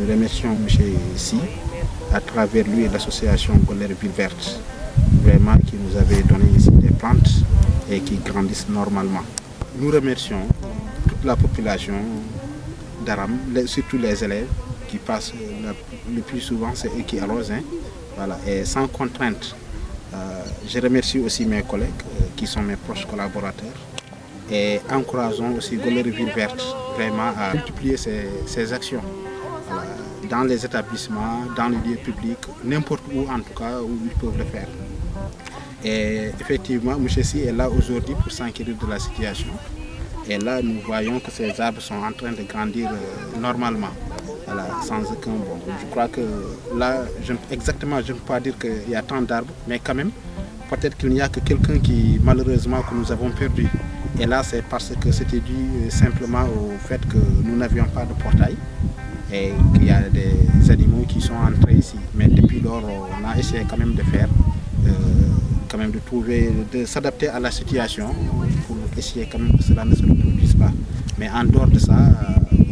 nous remercions M. Si, à travers lui et l'association Goller Ville Verte, vraiment qui nous avait donné ici des plantes et qui grandissent normalement. Nous remercions toute la population d'Aram, surtout les élèves qui passent le plus souvent, c'est eux qui arrosent, voilà, et sans contrainte. Je remercie aussi mes collègues qui sont mes proches collaborateurs et encourageons aussi Goller Ville Verte vraiment à multiplier ses actions. Voilà, dans les établissements, dans les lieux publics, n'importe où en tout cas où ils peuvent le faire. Et effectivement, M. Si est là aujourd'hui pour s'enquérir de la situation. Et là, nous voyons que ces arbres sont en train de grandir normalement, voilà, sans aucun bon. Je crois que là, exactement, je ne peux pas dire qu'il y a tant d'arbres, mais quand même, peut-être qu'il n'y a que quelqu'un qui, malheureusement, que nous avons perdu. Et là, c'est parce que c'était dû simplement au fait que nous n'avions pas de portail et qu'il y a des animaux qui sont entrés ici. Mais depuis lors, on a essayé quand même de faire, quand même de trouver, de s'adapter à la situation pour essayer quand même que cela ne se reproduise pas. Mais en dehors de ça,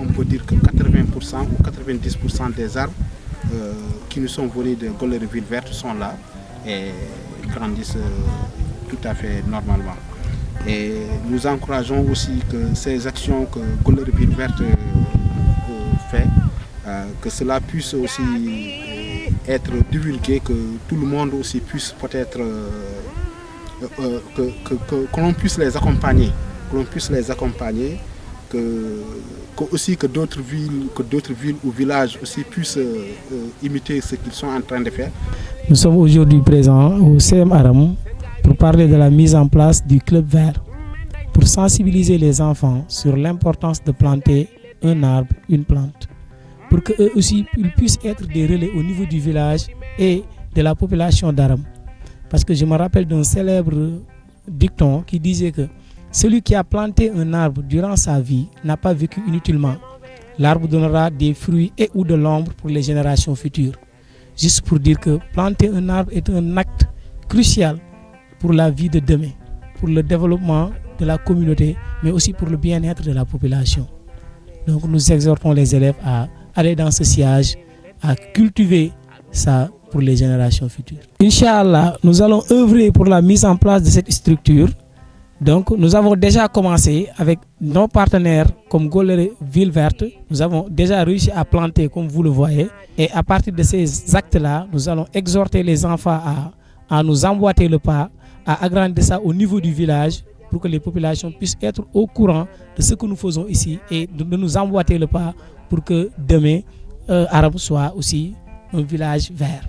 on peut dire que 80% ou 90% des arbres qui nous sont venus de Goller Ville Verte sont là et grandissent tout à fait normalement. Et nous encourageons aussi que ces actions que Goller Ville Verte fait, que cela puisse aussi être divulgué, que tout le monde aussi puisse peut-être, que l'on puisse les accompagner, que d'autres villes ou villages aussi puissent imiter ce qu'ils sont en train de faire. Nous sommes aujourd'hui présents au CM Aram pour parler de la mise en place du Club Vert, pour sensibiliser les enfants sur l'importance de planter un arbre, une plante, pour qu'eux aussi ils puissent être des relais au niveau du village et de la population d'Aram. Parce que je me rappelle d'un célèbre dicton qui disait que celui qui a planté un arbre durant sa vie n'a pas vécu inutilement. L'arbre donnera des fruits et ou de l'ombre pour les générations futures. Juste pour dire que planter un arbre est un acte crucial pour la vie de demain, pour le développement de la communauté, mais aussi pour le bien-être de la population. Donc nous exhortons les élèves à aller dans ce sillage, à cultiver ça pour les générations futures. Inch'Allah, nous allons œuvrer pour la mise en place de cette structure. Donc nous avons déjà commencé avec nos partenaires comme Goller Ville Verte. Nous avons déjà réussi à planter comme vous le voyez. Et à partir de ces actes-là, nous allons exhorter les enfants à nous emboîter le pas, à agrandir ça au niveau du village pour que les populations puissent être au courant de ce que nous faisons ici et de nous emboîter le pas pour que demain, Aram soit aussi un village vert.